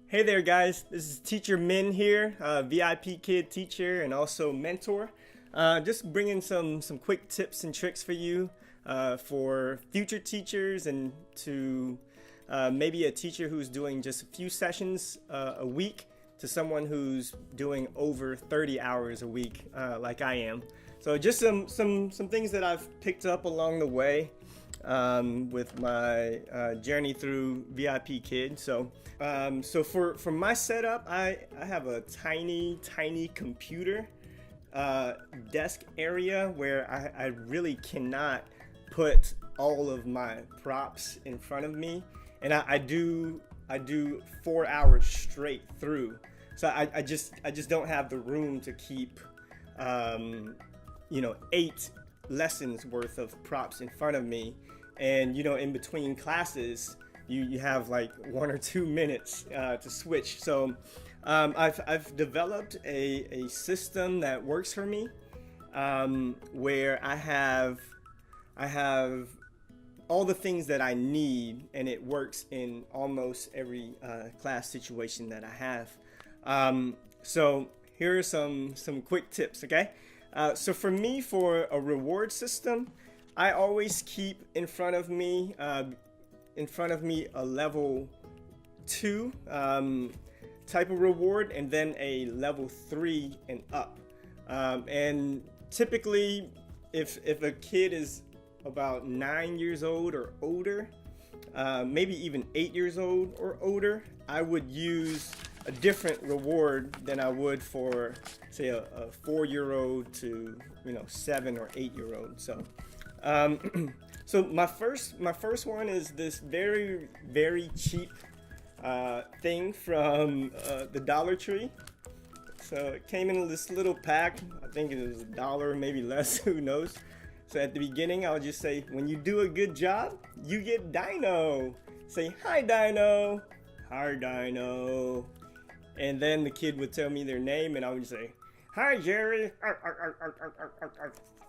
Hey there guys, this is Teacher Min here, VIPKID teacher and also mentor. Just bringing some quick tips and tricks for you for future teachers and to maybe a teacher who's doing just a few sessions a week to someone who's doing over 30 hours a week like I am. So just some things that I've picked up along the way with my journey through VIPKID. So for my setup, I have a tiny computer desk area where I really cannot put all of my props in front of me, and I do 4 hours straight through. So I just don't have the room to keep 8 lessons worth of props in front of me, and in between classes you have like 1 or 2 minutes to switch. So I've developed a system that works for me, where I have all the things that I need, and it works in almost every class situation that I have. So here are some quick tips, okay? So for me, for a reward system, I always keep in front of me a level 2 type of reward, and then a level 3 and up. And typically, if a kid is about 9 years old or older, maybe even 8 years old or older, I would use a different reward than I would for, say, a 4-year-old to 7 or 8-year-old. So my first one is this very cheap thing from the Dollar Tree. So it came in this little pack. I think it was $1, maybe less, who knows. So at the beginning, I'll just say, when you do a good job, you get Dino. Say, hi Dino, hi Dino. And then the kid would tell me their name, and I would say, hi Jerry.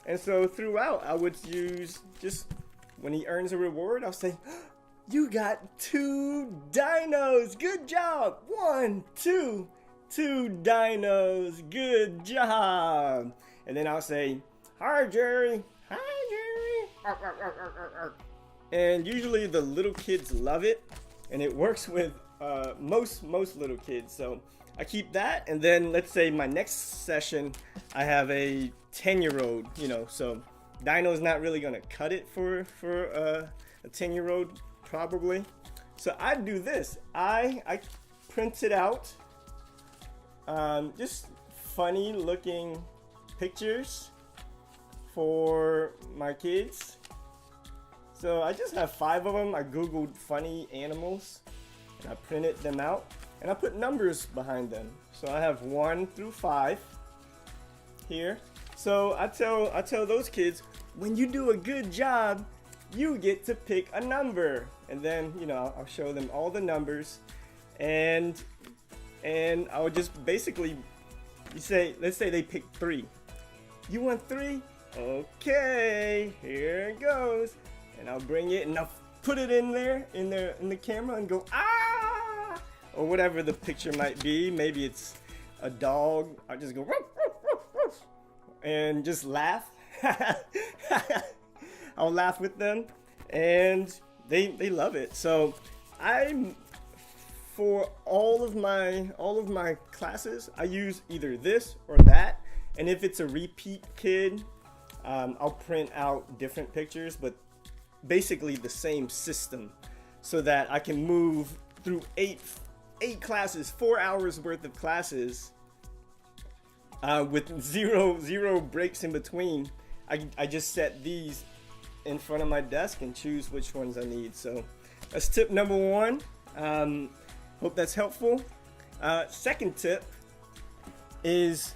And so throughout, I would use, just when he earns a reward, I'll say, you got 2 dinos, good job. 1, 2 dinos, good job. And then I'll say, hi Jerry, hi Jerry. And usually the little kids love it, and it works with most little kids. So I keep that, and then let's say my next session I have a 10-year-old, so Dino's not really gonna cut it for a 10-year-old probably. So I do this. I print it out, just funny looking pictures for my kids. So I just have 5 of them. I googled funny animals, and I printed them out, and I put numbers behind them. So I have 1 through 5 here. So I tell those kids, when you do a good job, you get to pick a number. And then I'll show them all the numbers, and I would just basically let's say they pick 3. You want 3? Okay, here it goes. And I'll bring it and I'll put it in there in the camera and go, ah, or whatever the picture might be. Maybe it's a dog. I just go woof, woof, woof, woof, and just laugh. I'll laugh with them, and they love it. So for all of my classes, I use either this or that. And if it's a repeat kid, I'll print out different pictures, but basically the same system, so that I can move through 8 classes, 4 hours worth of classes, with zero breaks in between. I just set these in front of my desk and choose which ones I need. So that's tip number 1. Hope that's helpful. Second tip is,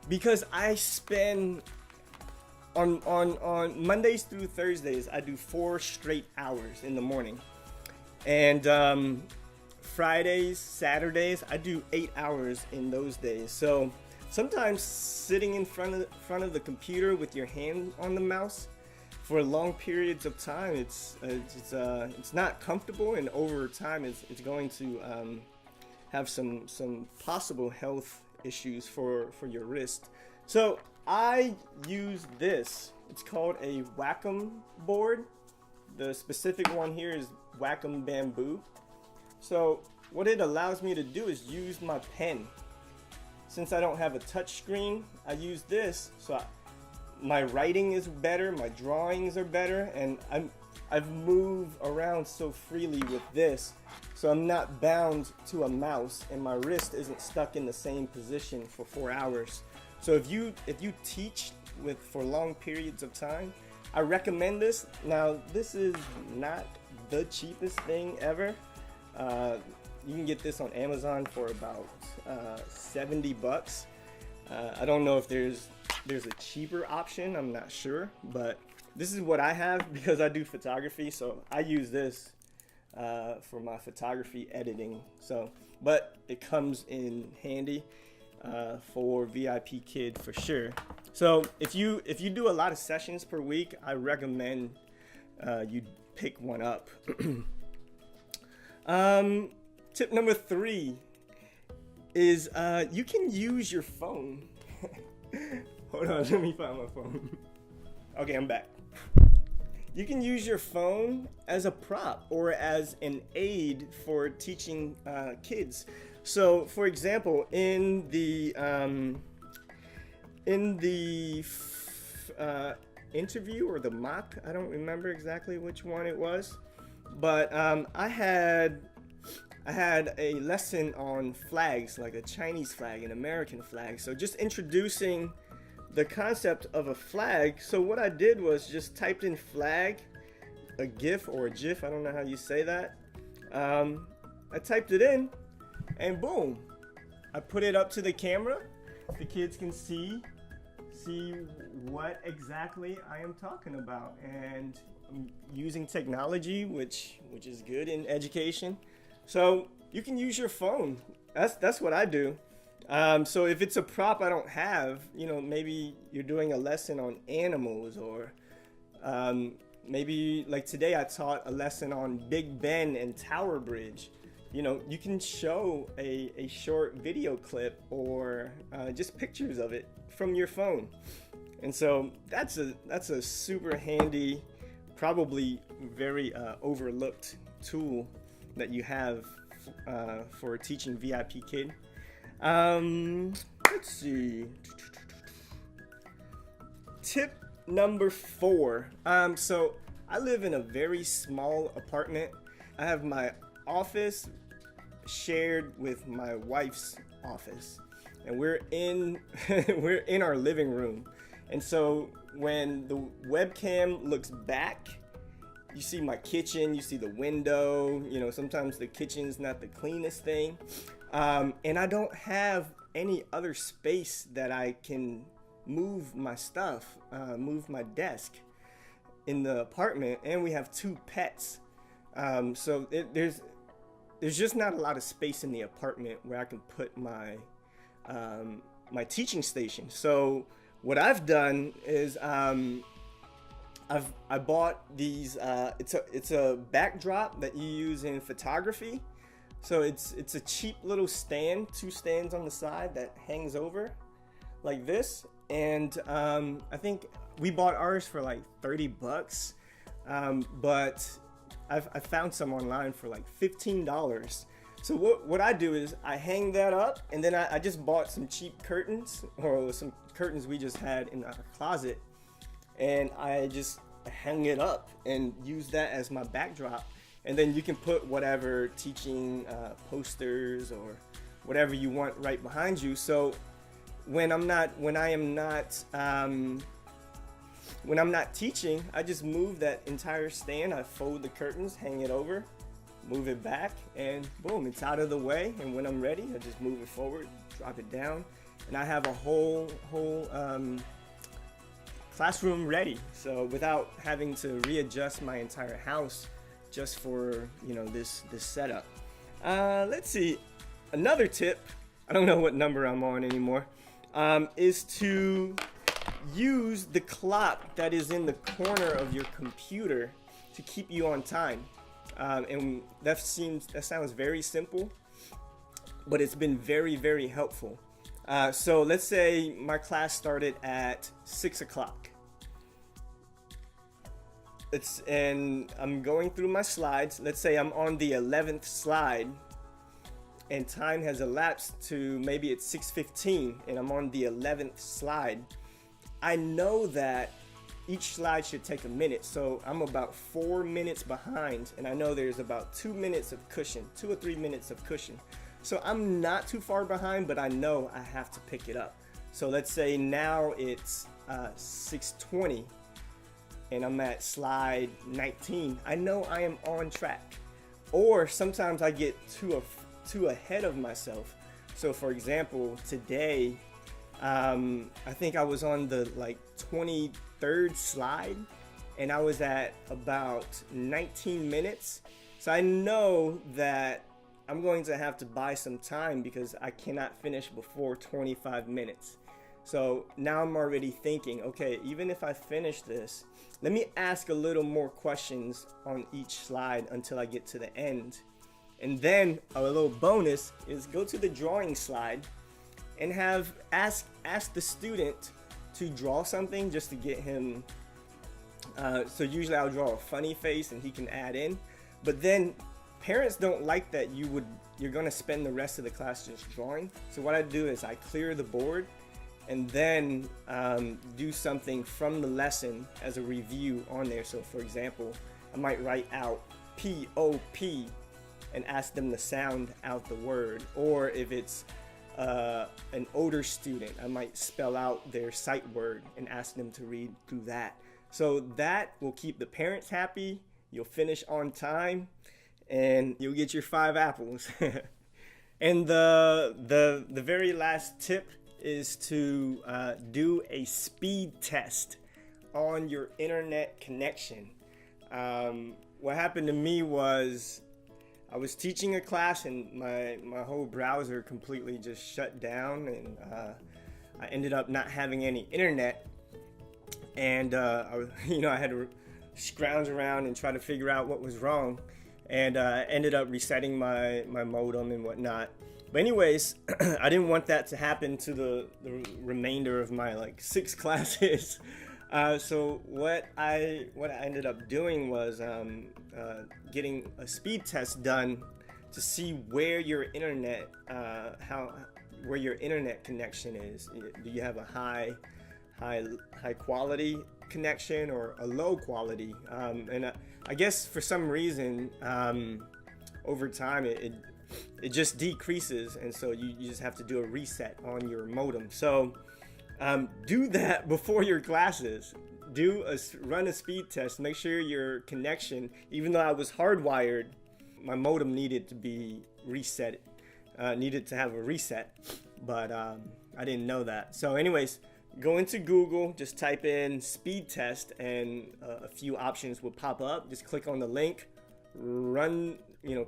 because I spend on Mondays through Thursdays, I do 4 straight hours in the morning, and Fridays, Saturdays, I do 8 hours in those days. So sometimes sitting in front of the computer with your hand on the mouse for long periods of time, it's not comfortable, and over time it's going to have some possible health issues for your wrist. So I use this. It's called a Wacom board. The specific one here is Wacom Bamboo. So what it allows me to do is use my pen. Since I don't have a touch screen, I use this, so my writing is better, my drawings are better, and I've moved around so freely with this, so I'm not bound to a mouse, and my wrist isn't stuck in the same position for 4 hours. So if you teach for long periods of time, I recommend this. Now, this is not the cheapest thing ever. You can get this on Amazon for about 70 bucks. I don't know if there's a cheaper option, I'm not sure, but this is what I have because I do photography, so I use this for my photography editing. So, but it comes in handy for VIPKID for sure. So if you do a lot of sessions per week, I recommend you pick one up. Tip number 3 is you can use your phone. Hold on, let me find my phone. Okay, I'm back. You can use your phone as a prop or as an aid for teaching kids. So, for example, in the interview or the mock, I don't remember exactly which one it was, but I had a lesson on flags, like a Chinese flag, an American flag. So just introducing the concept of a flag. So what I did was just typed in flag, a GIF or a GIF, I don't know how you say that. I typed it in, and boom, I put it up to the camera. The kids can see what exactly I am talking about, and I'm using technology, which is good in education. So you can use your phone. That's what I do. So if it's a prop I don't have, maybe you're doing a lesson on animals, or maybe like today I taught a lesson on Big Ben and Tower Bridge. You can show a short video clip or just pictures of it from your phone. And so that's a super handy, probably very overlooked tool that you have for teaching VIPKID. Let's see. Tip number 4. So I live in a very small apartment. I have my office shared with my wife's office, and we're in our living room. And so when the webcam looks back, you see my kitchen, you see the window. Sometimes the kitchen's not the cleanest thing, and I don't have any other space that I can move my stuff, move my desk in the apartment. And we have 2 pets, so there's just not a lot of space in the apartment where I can put my my teaching station. So what I've done is I bought these. It's a backdrop that you use in photography. So it's a cheap little stand, 2 stands on the side that hangs over like this. And I think we bought ours for like 30 bucks, but I found some online for like $15. So what I do is I hang that up, and then I just bought some cheap curtains, or some curtains we just had in our closet, and I just hang it up and use that as my backdrop. And then you can put whatever teaching posters or whatever you want right behind you. So when I'm not teaching, I just move that entire stand. I fold the curtains, hang it over, move it back, and boom, it's out of the way. And when I'm ready, I just move it forward, drop it down, and I have a whole classroom ready. So without having to readjust my entire house just for this setup. Let's see, another tip, I don't know what number I'm on anymore, is to use the clock that is in the corner of your computer to keep you on time. And that sounds very simple, but it's been very, very helpful. So let's say my class started at 6 o'clock. And I'm going through my slides. Let's say I'm on the 11th slide and time has elapsed to maybe it's 6:15 and I'm on the 11th slide. I know that each slide should take a minute, so I'm about 4 minutes behind, and I know there's about 2 minutes of cushion, 2 or 3 minutes of cushion. So I'm not too far behind, but I know I have to pick it up. So let's say now it's 6:20 and I'm at slide 19. I know I am on track. Or sometimes I get too ahead of myself. So for example, today, I think I was on the like 23rd slide and I was at about 19 minutes. So I know that I'm going to have to buy some time because I cannot finish before 25 minutes. So now I'm already thinking, okay, even if I finish this, let me ask a little more questions on each slide until I get to the end. And then a little bonus is go to the drawing slide and ask the student to draw something just to get him. So usually I'll draw a funny face and he can add in. But then parents don't like that you're gonna spend the rest of the class just drawing. So what I do is I clear the board and then do something from the lesson as a review on there. So for example, I might write out P-O-P and ask them to sound out the word. Or if it's an older student, I might spell out their sight word and ask them to read through that. So that will keep the parents happy, you'll finish on time, and you'll get your 5 apples. And the very last tip is to do a speed test on your internet connection. What happened to me was I was teaching a class and my whole browser completely just shut down, and I ended up not having any internet, and I had to scrounge around and try to figure out what was wrong, and ended up resetting my modem and whatnot. But anyways, I didn't want that to happen to the remainder of my like 6 classes. So what I ended up doing was getting a speed test done to see where your internet where your internet connection is. Do you have a high quality connection or a low quality? And I guess for some reason over time it just decreases, and so you just have to do a reset on your modem. So do that before your classes. Run a speed test. Make sure your connection, even though I was hardwired, my modem needed to be reset. Needed to have a reset, but I didn't know that. So anyways, go into Google, just type in speed test, and a few options will pop up. Just click on the link,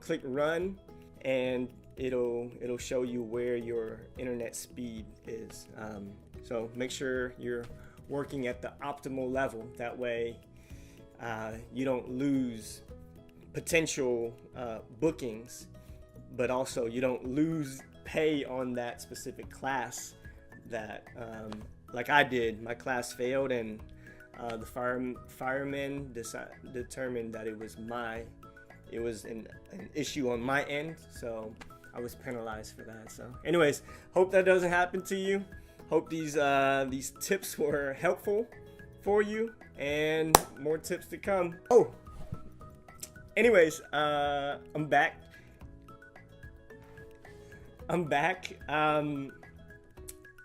click run, and it'll show you where your internet speed is. So make sure you're working at the optimal level. That way you don't lose potential bookings, but also you don't lose pay on that specific class that like I did. My class failed, and the firemen determined that it was an issue on my end, so I was penalized for that. So anyways, hope that doesn't happen to you. Hope these tips were helpful for you, and more tips to come. Oh, anyways, I'm back.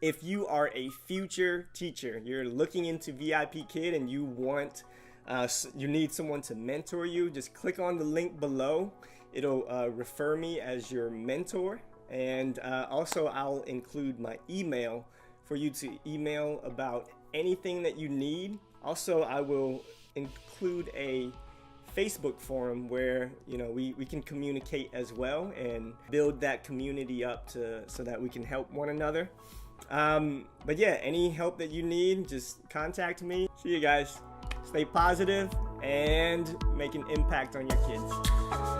If you are a future teacher, you're looking into VIPKID and you need someone to mentor you, just click on the link below. It'll refer me as your mentor, and also I'll include my email for you to email about anything that you need. Also, I will include a Facebook forum where we can communicate as well and build that community up so that we can help one another. But yeah, any help that you need, just contact me. See you guys. Stay positive and make an impact on your kids.